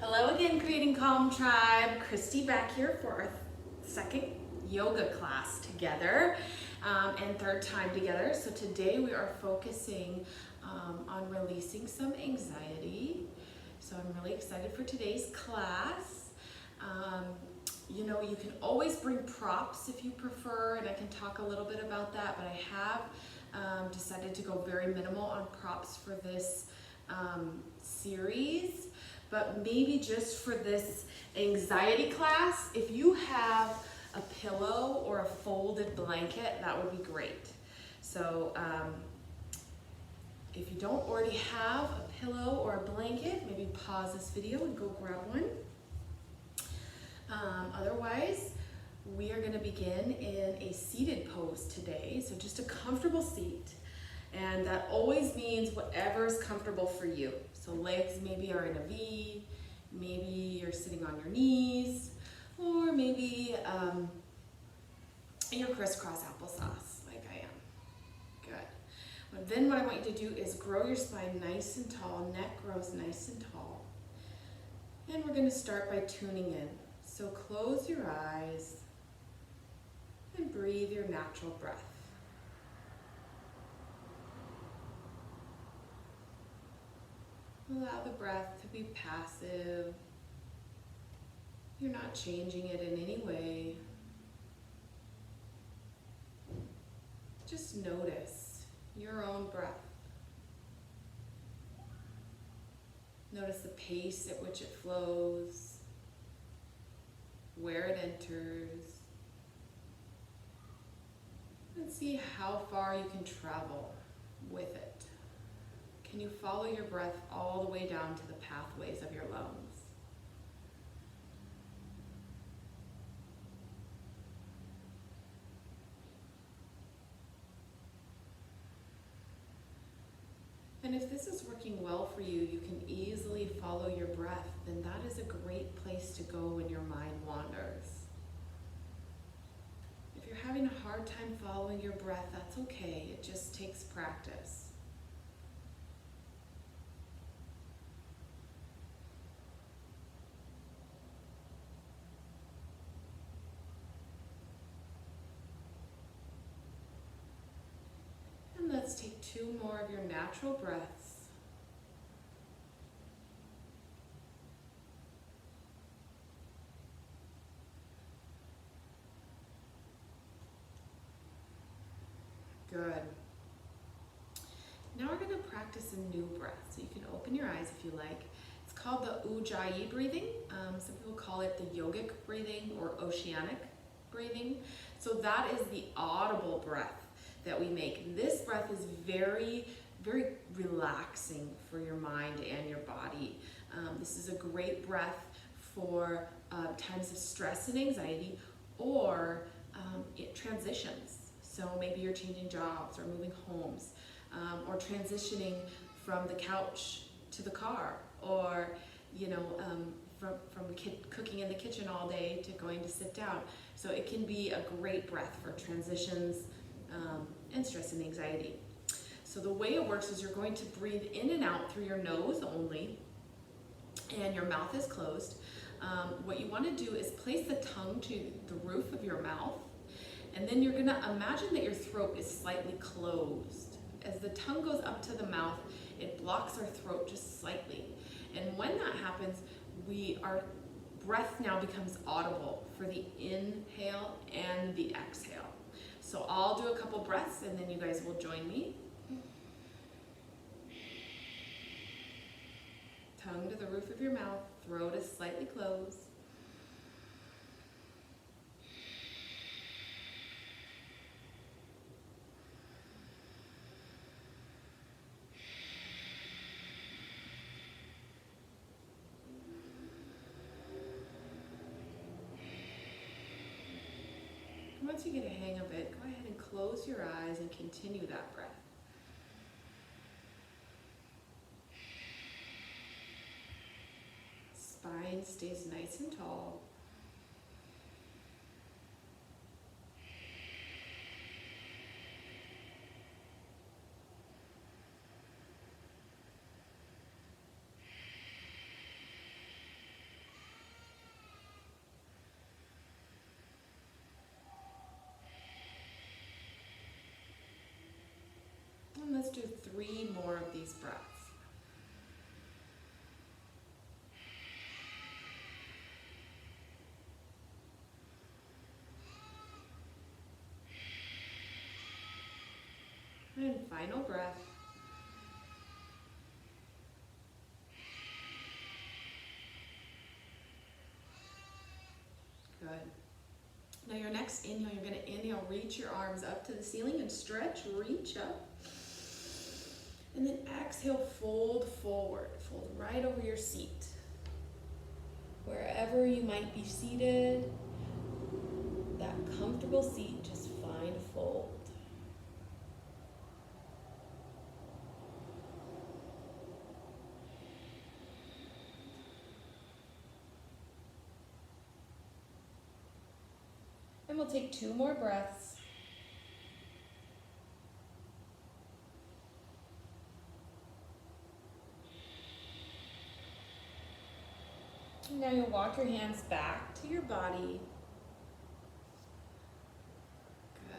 Hello again, Creating Calm Tribe. Christy back here for our second yoga class together and third time together. So today we are focusing on releasing some anxiety. So I'm really excited for today's class. You can always bring props if you prefer, and I can talk a little bit about that, but I have decided to go very minimal on props for this series. But maybe just for this anxiety class, if you have a pillow or a folded blanket, that would be great. So if you don't already have a pillow or a blanket, maybe pause this video and go grab one. Otherwise, we are going to begin in a seated pose today. So just a comfortable seat. And that always means whatever is comfortable for you. So legs maybe are in a V, maybe you're sitting on your knees, or maybe you're crisscross applesauce like I am. Good. But then what I want you to do is grow your spine nice and tall, neck grows nice and tall. And we're going to start by tuning in. So close your eyes and breathe your natural breath. Allow the breath to be passive. You're not changing it in any way. Just notice your own breath. Notice the pace at which it flows, where it enters, and see how far you can travel with it. Can you follow your breath all the way down to the pathways of your lungs? And if this is working well for you, you can easily follow your breath, then that is a great place to go when your mind wanders. If you're having a hard time following your breath, that's okay. It just takes practice. Let's take 2 more of your natural breaths. Good. Now we're going to practice a new breath. So you can open your eyes if you like. It's called the Ujjayi breathing. Some people call it the yogic breathing or oceanic breathing. So that is the audible breath that we make. This breath is very, very relaxing for your mind and your body. This is a great breath for times of stress and anxiety or transitions. So maybe you're changing jobs or moving homes or transitioning from the couch to the car or from cooking in the kitchen all day to going to sit down. So it can be a great breath for transitions and stress and anxiety. So the way it works is you're going to breathe in and out through your nose only, and your mouth is closed. What you want to do is place the tongue to the roof of your mouth, and then you're going to imagine that your throat is slightly closed. As the tongue goes up to the mouth, it blocks our throat just slightly. And when that happens, our breath now becomes audible for the inhale and the exhale. So I'll do a couple breaths and then you guys will join me. Tongue to the roof of your mouth, throat is slightly closed. Once you get a hang of it, go ahead and close your eyes and continue that breath. Spine stays nice and tall. of these breaths. And final breath. Good. Now your next inhale, you're going to inhale, reach your arms up to the ceiling and stretch, reach up. And then exhale, fold forward, fold right over your seat. Wherever you might be seated, that comfortable seat, just find a fold. And we'll take 2 more breaths. And now you'll walk your hands back to your body. Good.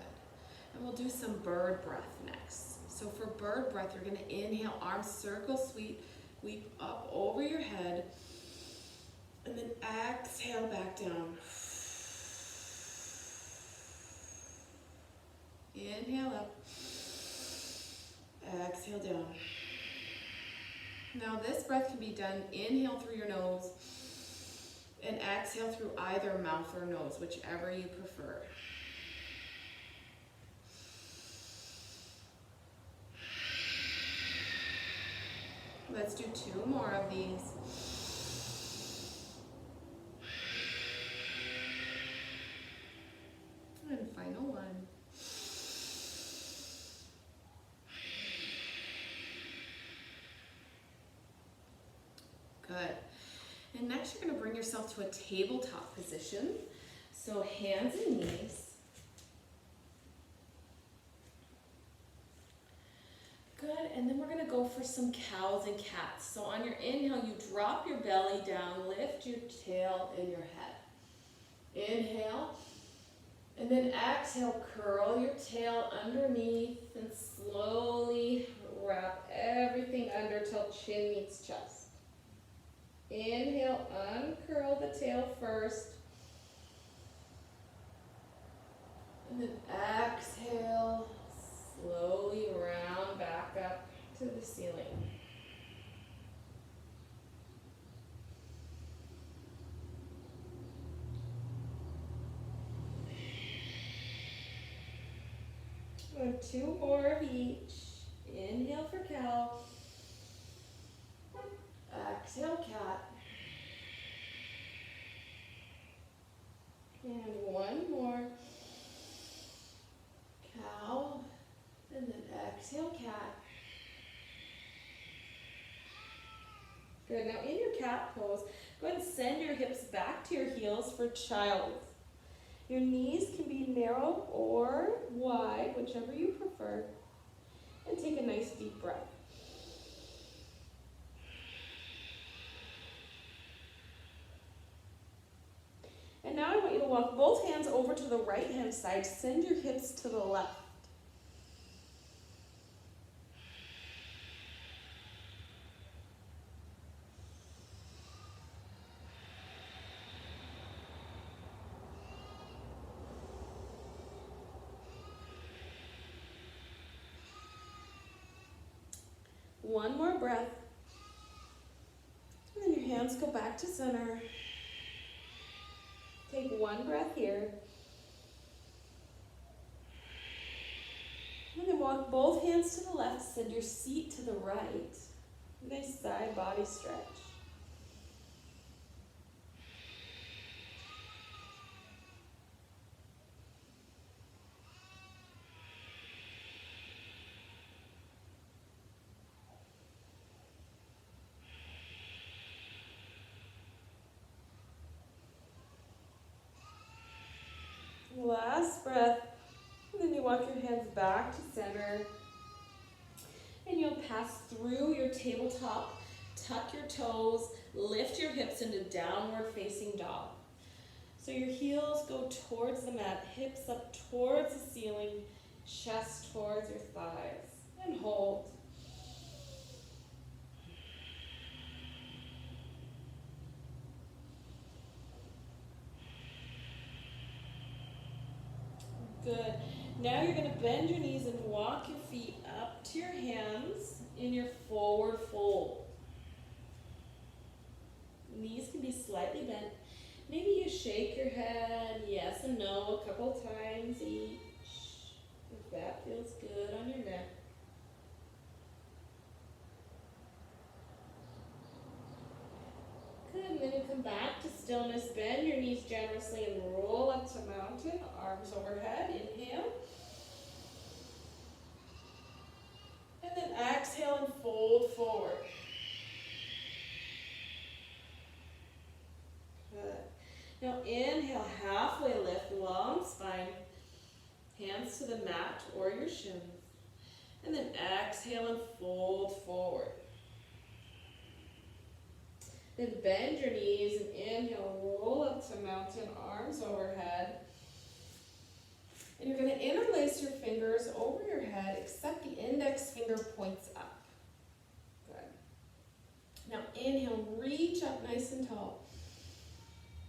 And we'll do some bird breath next. So for bird breath, you're going to inhale, arms circle, sweep up over your head. And then exhale back down. Inhale up, exhale down. Now this breath can be done, inhale through your nose and exhale through either mouth or nose, whichever you prefer. Let's do 2 more of these. And final one. Good. And next you're going to bring yourself to a tabletop position. So hands and knees. Good. And then we're going to go for some cows and cats. So on your inhale, you drop your belly down, lift your tail and your head. Inhale. And then exhale, curl your tail underneath and slowly wrap everything under till chin meets chest. Inhale, uncurl the tail first. And then exhale, slowly round back up to the ceiling. And 2 more of each. Inhale for cow. Exhale, cat. And 1 more. Cow. And then exhale, cat. Good. Now in your cat pose, go ahead and send your hips back to your heels for child. Your knees can be narrow or wide, whichever you prefer. And take a nice deep breath. And now I want you to walk both hands over to the right hand side. Send your hips to the left. One more breath. And then your hands go back to center. Take 1 breath here. And then walk both hands to the left, send your seat to the right. Nice side body stretch. Last breath. And then you walk your hands back to center. And you'll pass through your tabletop, tuck your toes, lift your hips into downward facing dog. So your heels go towards the mat, hips up towards the ceiling, chest towards your thighs. And hold. Now you're going to bend your knees and walk your feet up to your hands in your forward fold. Knees can be slightly bent. Maybe you shake your head yes and no a couple times each, if that feels good on your neck. Good, and then you come back to stillness. Bend your knees generously and roll up to mountain, arms overhead. Inhale. And then exhale and fold forward. Good. Now inhale, halfway lift, long spine. Hands to the mat or your shins. And then exhale and fold forward. Then bend your knees and inhale, roll up to mountain, arms overhead. And you're going to interlace your fingers over your head, except the index finger points up. Good. Now inhale, reach up nice and tall.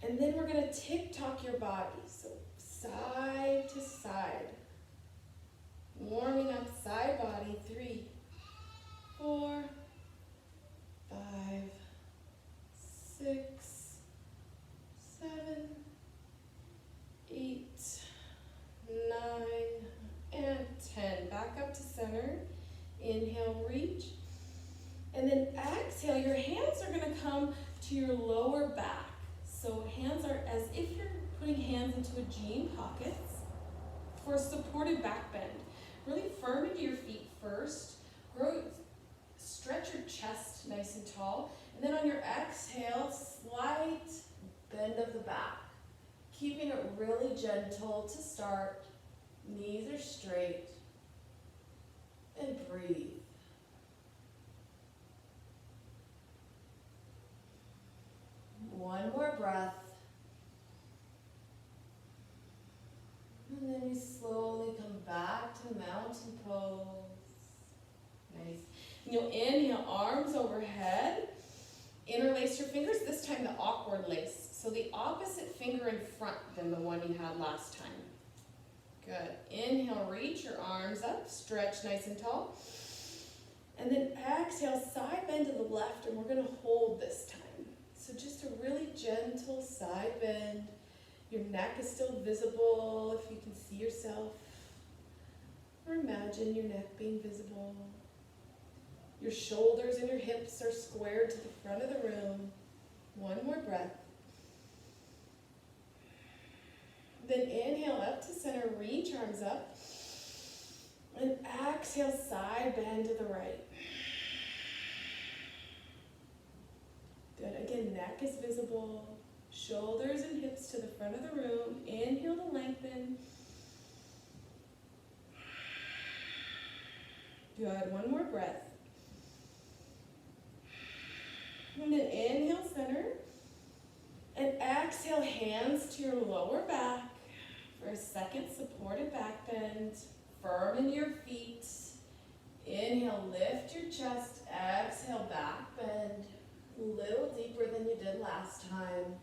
And then we're going to tick-tock your body. So side to side. Warming up side body. 3, 4, 5, 6, 7, 8, 9, and 10. Back up to center. Inhale, reach. And then exhale, your hands are going to come to your lower back. So hands are as if you're putting hands into a jean pockets for a supported back bend. Really firm into your feet first. Stretch your chest nice and tall. And then on your exhale, slight bend of the back. Keeping it really gentle to start. Knees are straight. And breathe. One more breath. And then you slowly come back to mountain pose. Nice. And you'll inhale, arms overhead. Interlace your fingers, this time the awkward lace. So the opposite finger in front than the one you had last time. Good. Inhale, reach your arms up, stretch nice and tall. And then exhale, side bend to the left, and we're going to hold this time. So just a really gentle side bend. Your neck is still visible if you can see yourself. Or imagine your neck being visible. Your shoulders and your hips are squared to the front of the room. One more breath. Then inhale up to center, reach arms up. And exhale, side bend to the right. Good. Again, neck is visible. Shoulders and hips to the front of the room. Inhale to lengthen. Good. One more breath. And then inhale, center. And exhale, hands to your lower back for a second supported back bend. Firm in your feet. Inhale, lift your chest. Exhale, back bend. A little deeper than you did last time.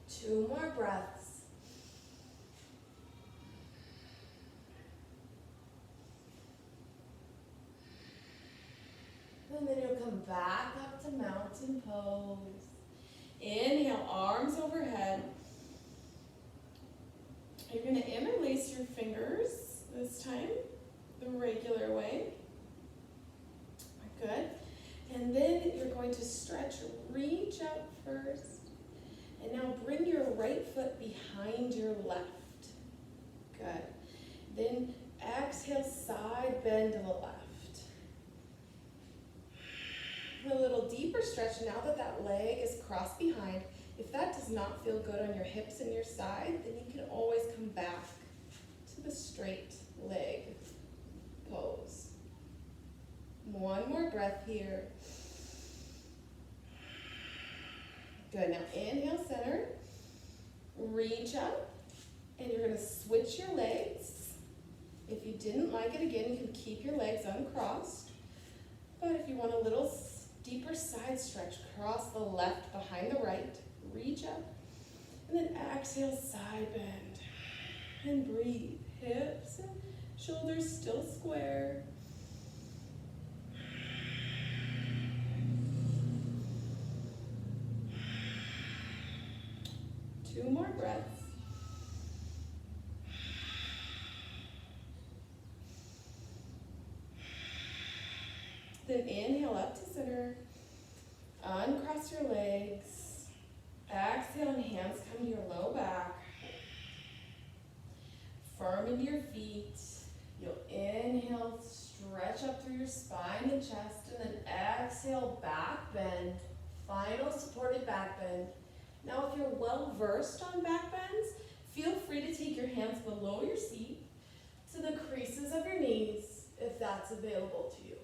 Two more breaths. And then you'll come back up to mountain pose. Inhale, arms overhead. You're going to interlace your fingers this time, the regular way. Good. And then you're going to stretch, reach up first. And now bring your right foot behind your left. Good. Then exhale, side bend to the left. A little deeper stretch now that that leg is crossed behind. If that does not feel good on your hips and your side, then you can always come back to the straight leg pose. One more breath here. Good. Now inhale, center. Reach up. And you're going to switch your legs. If you didn't like it, again, you can keep your legs uncrossed. But if you want a little Deeper side stretch, cross the left behind the right, reach up, and then exhale, side bend, and breathe. Hips and shoulders still square. Two more breaths. Then inhale up to center. Uncross your legs. Exhale and hands come to your low back. Firm into your feet. You'll inhale, stretch up through your spine and chest, and then exhale, back bend. Final supported back bend. Now if you're well versed on back bends, feel free to take your hands below your seat to the creases of your knees if that's available to you.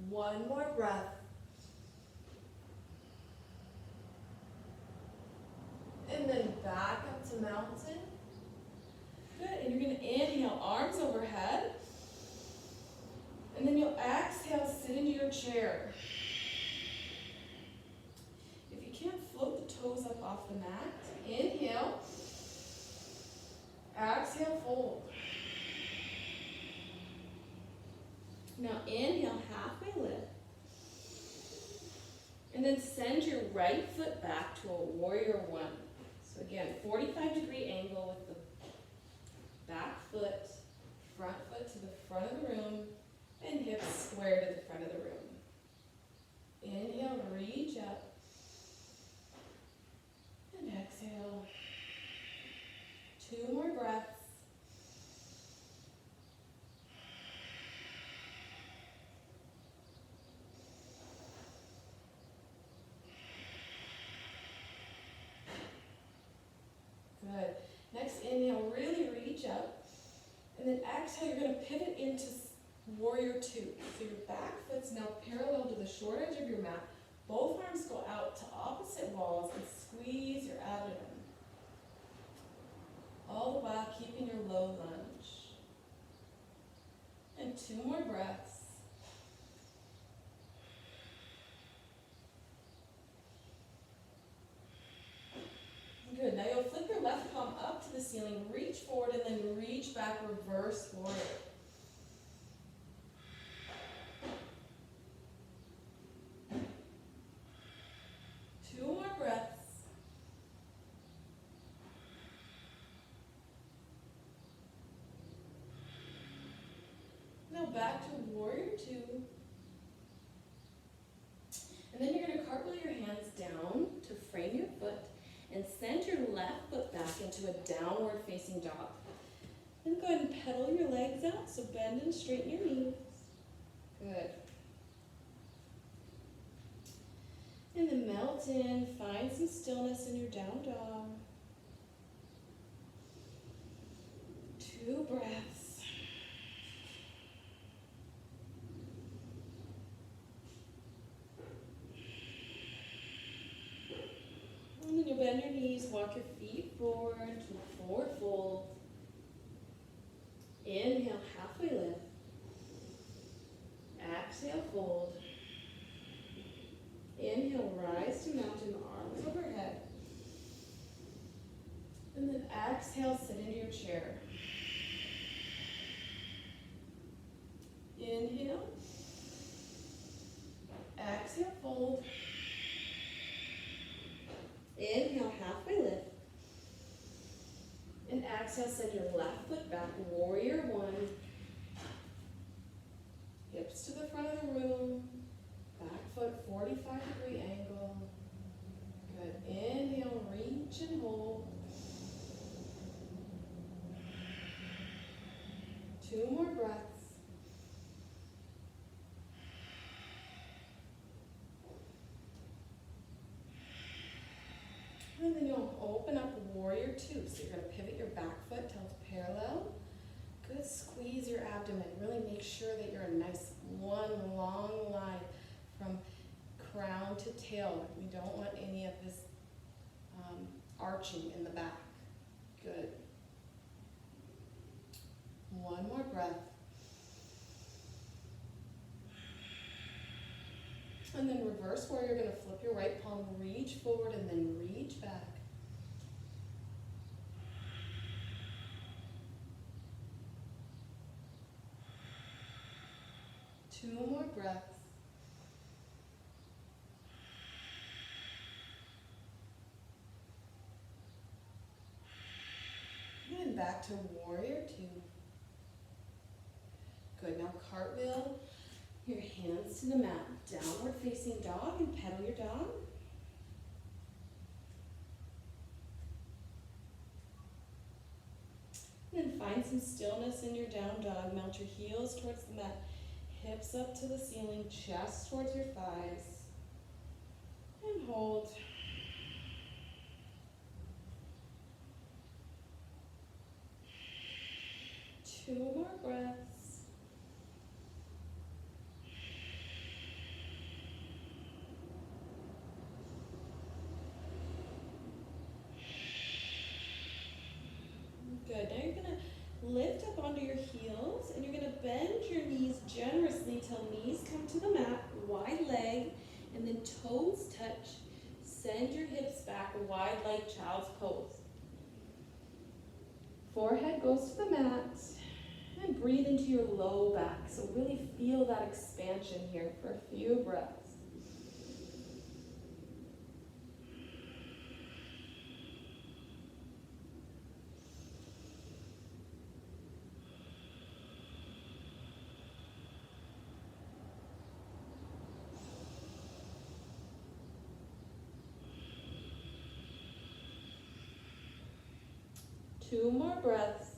One more breath. And then back up to mountain. Good, and you're gonna inhale, arms overhead. And then you'll exhale, sit into your chair. If you can't float the toes up off the mat, inhale. Exhale, fold. Now inhale, halfway lift. And then send your right foot back to a warrior one. So again, 45-degree angle with the back foot, front foot to the front of the room, and hips square to the front of the room. Inhale, reach up. And exhale. Two more breaths. Good. Next inhale, really reach up. And then exhale, you're going to pivot into warrior two. So your back foot's now parallel to the short edge of your mat. Both arms go out to opposite walls and squeeze your abdomen. All the while keeping your low lunge. And two more breaths. Good. Now you'll flip your left palm up to the ceiling, reach forward, and then reach back, reverse warrior. Two more breaths. Now back to warrior two. And then you're going to cartwheel your hands down to frame your foot and send your left foot back into a downward facing dog. Then go ahead and pedal your legs out, so bend and straighten your knees. Good. And then melt in, find some stillness in your down dog. Two breaths. And then you bend your knees, walk your feet forward to a forward fold. Inhale, halfway lift. Exhale, fold. Inhale, rise to mountain, arms overhead. And then exhale, sit into your chair. Inhale. Exhale, fold. Inhale, halfway lift. And exhale, send your left foot back, warrior one. Hips to the front of the room. Back foot, 45-degree angle. Good. Inhale, reach and hold. Two more breaths. And then you'll open up warrior two. So you're going to pivot your back foot till it's parallel. Good. Squeeze your abdomen. Really make sure that you're a nice one long line from crown to tail. We don't want any of this arching in the back. Good. One more breath. And then reverse warrior, you're gonna flip your right palm, reach forward and then reach back. Two more breaths. And back to warrior two. Good, now cartwheel your hands to the mat. Downward facing dog and pedal your dog. And then find some stillness in your down dog. Mount your heels towards the mat. Hips up to the ceiling, chest towards your thighs. And hold. Two more breaths. Good. Now you're going to lift up onto your heels and you're going to bend your knees generously till knees come to the mat, wide leg, and then toes touch. Send your hips back, wide like child's pose. Forehead goes to the mat and breathe into your low back. So really feel that expansion here for a few breaths. Two more breaths.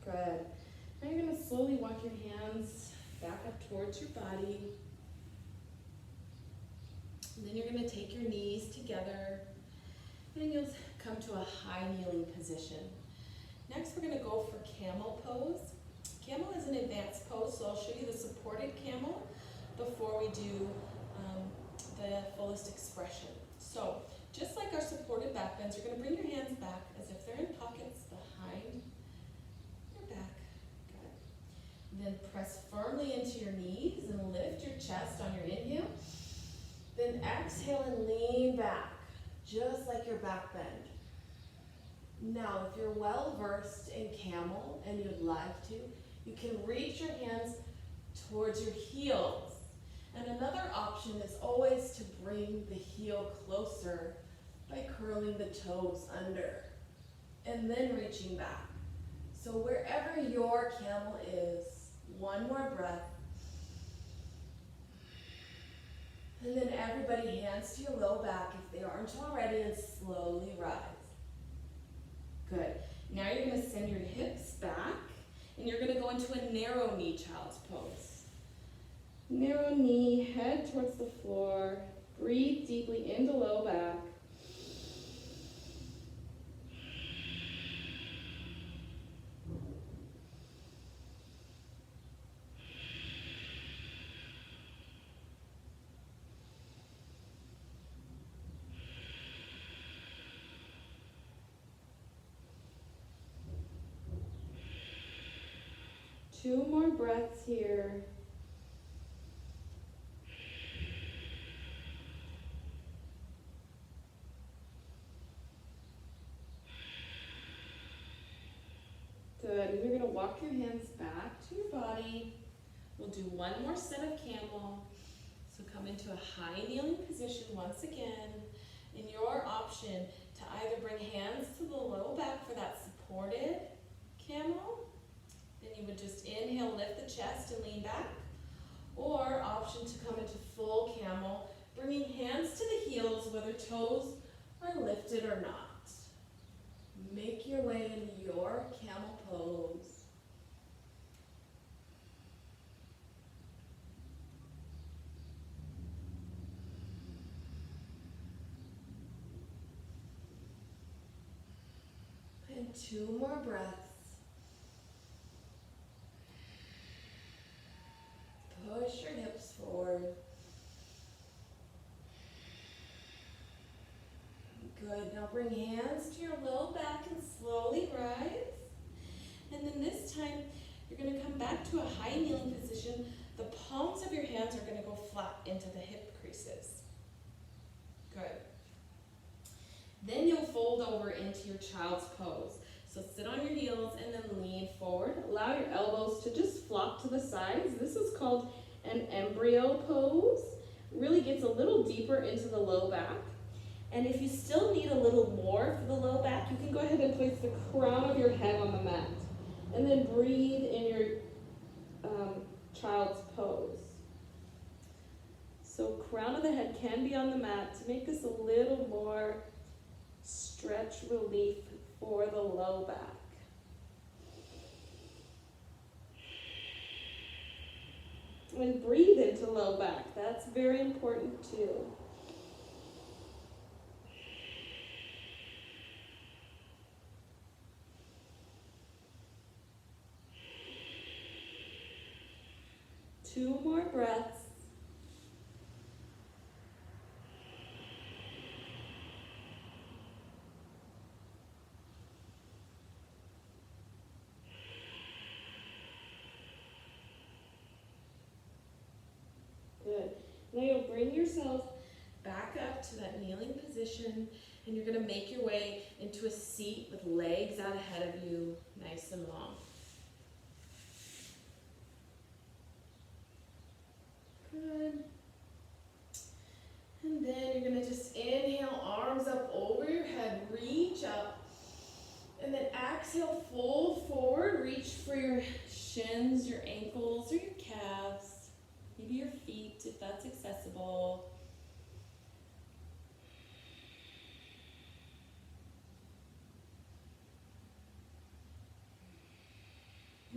Good. Now you're going to slowly walk your hands back up towards your body. And then you're going to take your knees together and you'll come to a high kneeling position. Next we're going to go for camel pose. Camel is an advanced pose, so I'll show you the supported camel before we do the fullest expression. So just like our supported back bends, you're going to bring your hands back as if they're in pockets behind your back. Good. Then press firmly into your knees and lift your chest on your inhale. Then exhale and lean back, just like your back bend. Now, if you're well versed in camel and you'd like to, you can reach your hands towards your heels. And another option is always to bring the heel closer by curling the toes under and then reaching back. So wherever your camel is, one more breath. And then everybody hands to your low back if they aren't already and slowly rise. Good. Now you're going to send your hips back and you're going to go into a narrow knee child's pose. Narrow knee, head towards the floor. Breathe deeply into low back. Two more breaths here. Good, and you're going to walk your hands back to your body. We'll do one more set of camel. So come into a high kneeling position once again. And your option to either bring hands to the low back for that supported camel. Then you would just inhale, lift the chest and lean back. Or option to come into full camel, bringing hands to the heels whether toes are lifted or not. Make your way into your camel pose. And two more breaths. Push your hips forward. Now bring hands to your low back and slowly rise. And then this time, you're going to come back to a high kneeling position. The palms of your hands are going to go flat into the hip creases. Good. Then you'll fold over into your child's pose. So sit on your heels and then lean forward. Allow your elbows to just flop to the sides. This is called an embryo pose. Really gets a little deeper into the low back. And if you still need a little more for the low back, you can go ahead and place the crown of your head on the mat. And then breathe in your child's pose. So crown of the head can be on the mat to make this a little more stretch relief for the low back. And breathe into low back. That's very important too. Two more breaths. Good. Now you'll bring yourself back up to that kneeling position, and you're going to make your way into a seat with legs out ahead of you, nice and long. Good. And then you're going to just inhale, arms up over your head, reach up. And then exhale, fold forward, reach for your shins, your ankles, or your calves. Maybe your feet if that's accessible.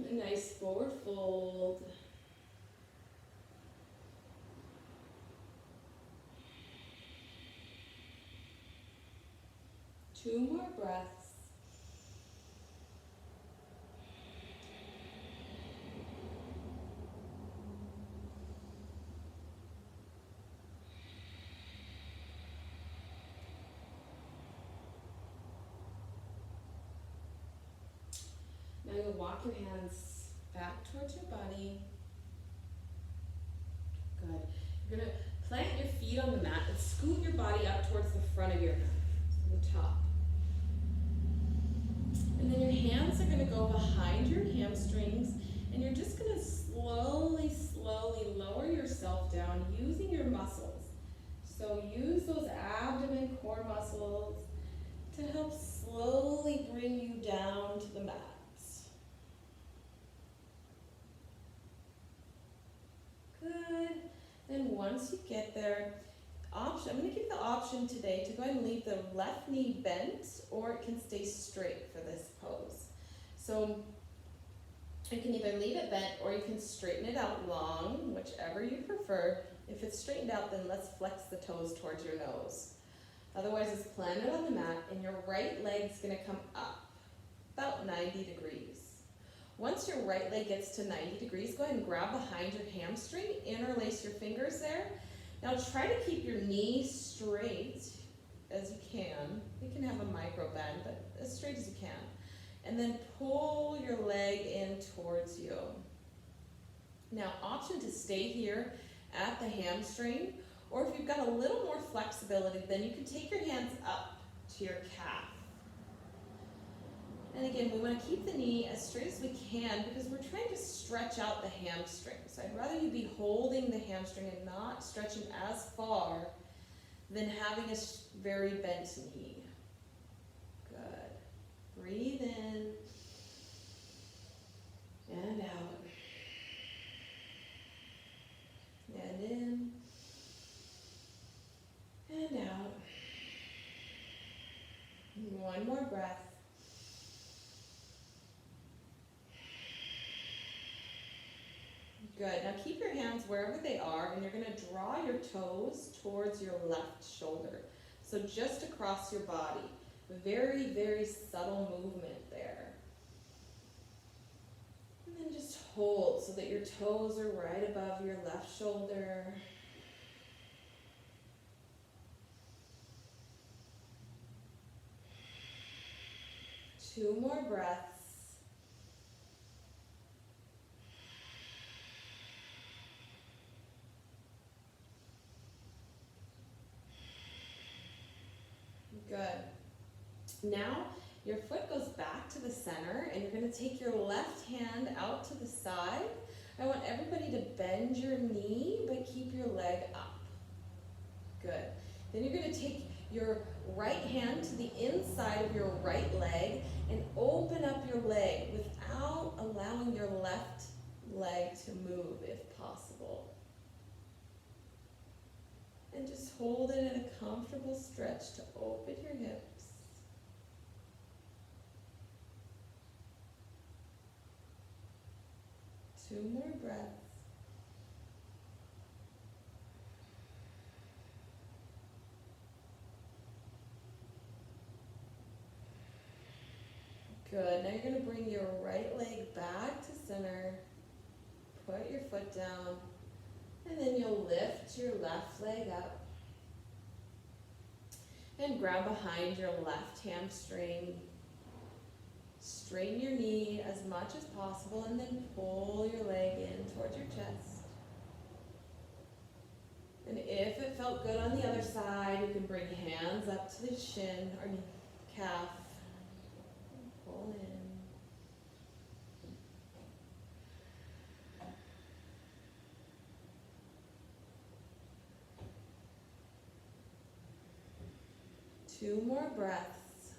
A nice forward fold. Two more breaths. Now you'll walk your hands back towards your body. Good. You're going to plant your feet on the mat and scoot your body up towards the front of your mat, the top. And then your hands are going to go behind your hamstrings, and you're just going to slowly lower yourself down using your muscles. So use those abdomen core muscles to help slowly bring you down to the mat. Good. Then once you get there, I'm going to give you the option today to go ahead and leave the left knee bent, or it can stay straight for this pose. So you can either leave it bent or you can straighten it out long, whichever you prefer. If it's straightened out, then let's flex the toes towards your nose. Otherwise, it's planted on the mat, and your right leg's going to come up about 90 degrees. Once your right leg gets to 90 degrees, go ahead and grab behind your hamstring, interlace your fingers there. Now try to keep your knee straight as you can. You can have a micro bend, but as straight as you can. And then pull your leg in towards you. Now, option to stay here at the hamstring, or if you've got a little more flexibility, then you can take your hands up to your calf. And again, we want to keep the knee as straight as we can because we're trying to stretch out the hamstring. So I'd rather you be holding the hamstring and not stretching as far than having a very bent knee. Good. Breathe in and out. And in and out. One more breath. Good. Now keep your hands wherever they are, and you're going to draw your toes towards your left shoulder. So just across your body. Very, very subtle movement there. And then just hold so that your toes are right above your left shoulder. 2 more breaths. Good. Now your foot goes back to the center and you're going to take your left hand out to the side. I want everybody to bend your knee but keep your leg up. Good. Then you're going to take your right hand to the inside of your right leg and open up your leg without allowing your left leg to move if possible. And just hold it in a comfortable stretch to open your hips. Two more breaths. Good. Now you're going to bring your right leg back to center. Put your foot down. And then you'll lift your left leg up. And grab behind your left hamstring. Straighten your knee as much as possible and then pull your leg in towards your chest. And if it felt good on the other side, you can bring hands up to the shin or calf. Pull in. Two more breaths.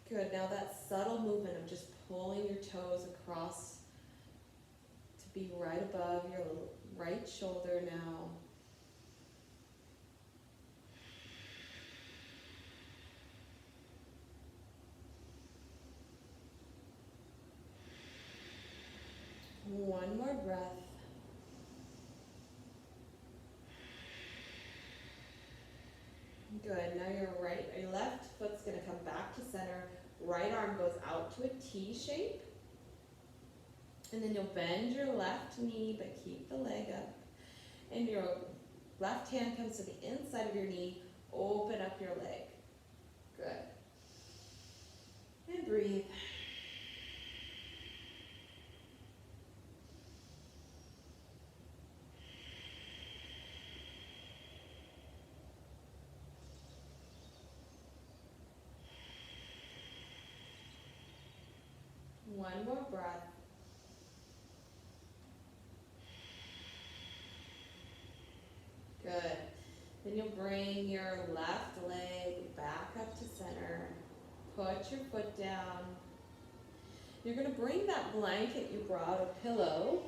Good. Now that subtle movement of just pulling your toes across to be right above your right shoulder now. One more breath. Good. Now your left foot's going to come back to center. Right arm goes out to a T shape. And then you'll bend your left knee, but keep the leg up. And your left hand comes to the inside of your knee. Open up your leg. Good. And breathe. One more breath. Good. Then you'll bring your left leg back up to center. Put your foot down. You're going to bring that blanket you brought, or pillow,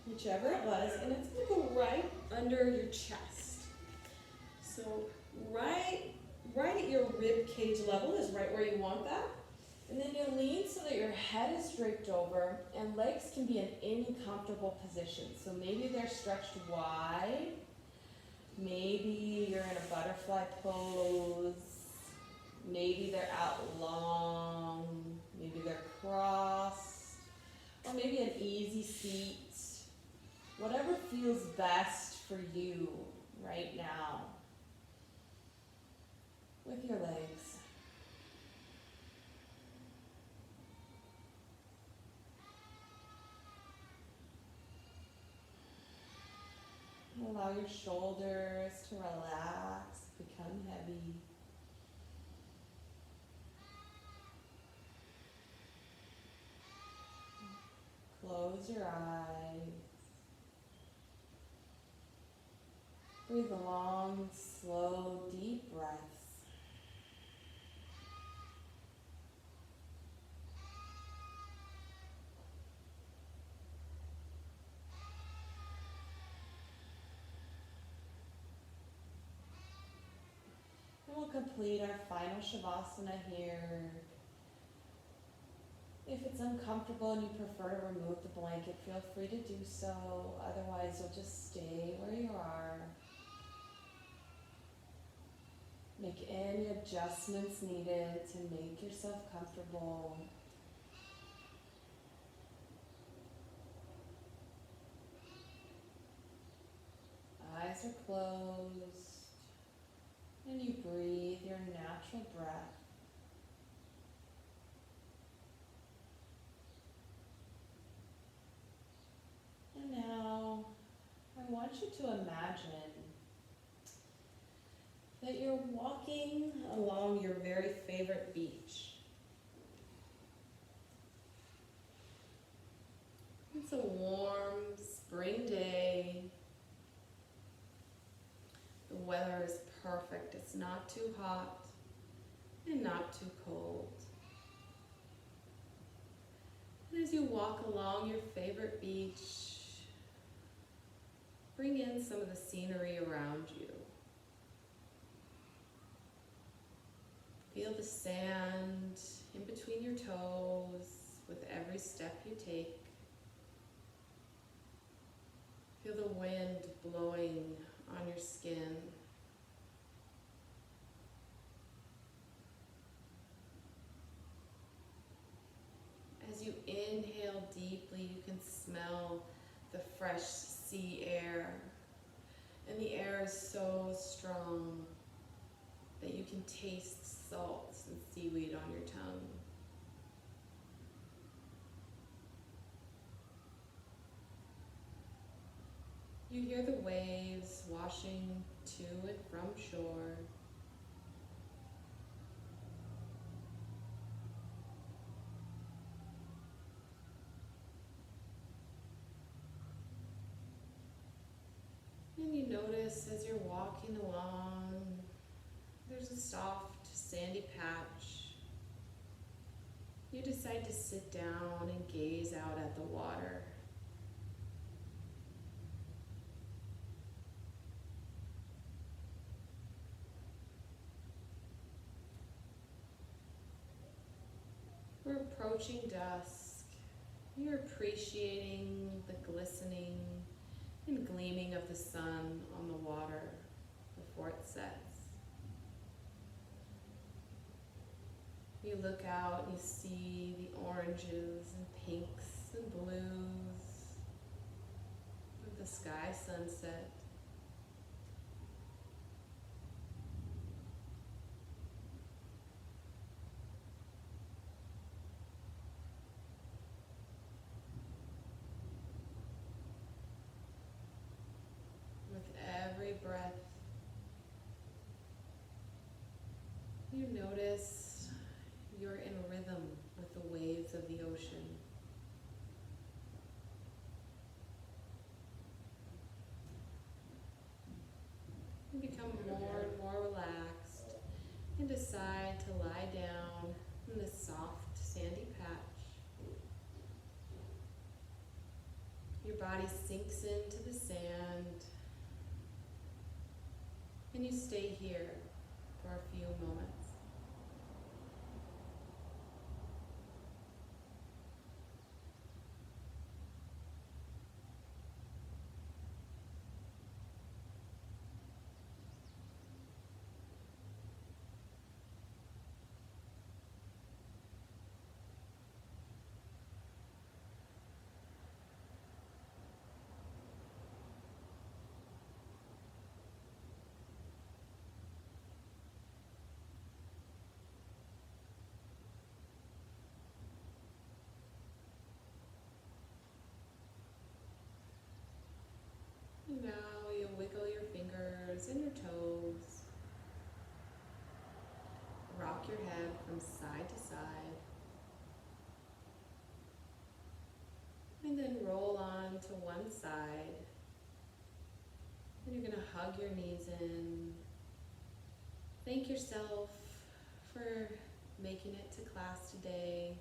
whichever it was, and it's going to go right under your chest. So right at your rib cage level is right where you want that. And then you'll lean so that your head is draped over and legs can be in any comfortable position. So maybe they're stretched wide. Maybe you're in a butterfly pose. Maybe they're out long. Maybe they're crossed. Or maybe an easy seat. Whatever feels best for you right now with your legs. Allow your shoulders to relax, become heavy. Close your eyes. Breathe long, slow, deep breaths. We'll complete our final Shavasana here. If it's uncomfortable and you prefer to remove the blanket, feel free to do so. Otherwise, you'll just stay where you are. Make any adjustments needed to make yourself comfortable. are closed. And you breathe your natural breath. And now I want you to imagine that you're walking along your very favorite beach. It's a warm spring day. The weather is perfect. It's not too hot and not too cold. And as you walk along your favorite beach, bring in some of the scenery around you. Feel the sand in between your toes with every step you take. Feel the wind blowing on your skin. As you inhale deeply, you can smell the fresh sea air. And the air is so strong that you can taste salts and seaweed on your tongue. You hear the waves washing to and from shore. And you notice as you're walking along, there's a soft sandy patch. You decide to sit down and gaze out at the water. We're approaching dusk. You're appreciating the glistening and gleaming of the sun on the water before it sets. You look out and you see the oranges and pinks and blues of the sky sunset. With every breath, you notice you're in rhythm with the waves of the ocean. You become more and more relaxed and decide to lie down in the soft sandy patch. Your body sinks into the sand and you stay here for a few moments. Now you wiggle your fingers and your toes. Rock your head from side to side. And then roll on to one side. And you're going to hug your knees in. Thank yourself for making it to class today.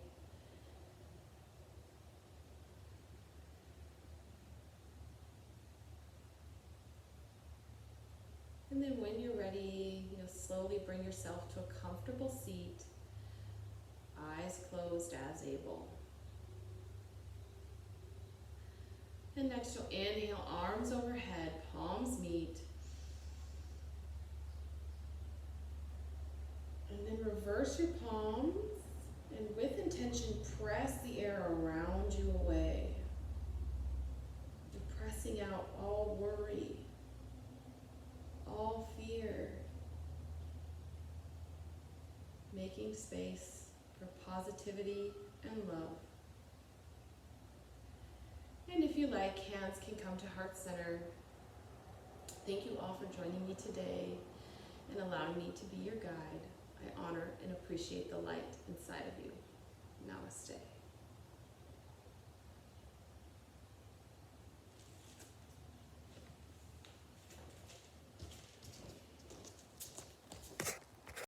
And then when you're ready, slowly bring yourself to a comfortable seat, eyes closed as able. And next you'll inhale, arms overhead, palms meet. And then reverse your palms, and with intention, press the air around you away. You're pressing out all worry, space for positivity and love. And if you like, hands can come to heart center. Thank you all for joining me today and allowing me to be your guide. I honor and appreciate the light inside of you. Namaste.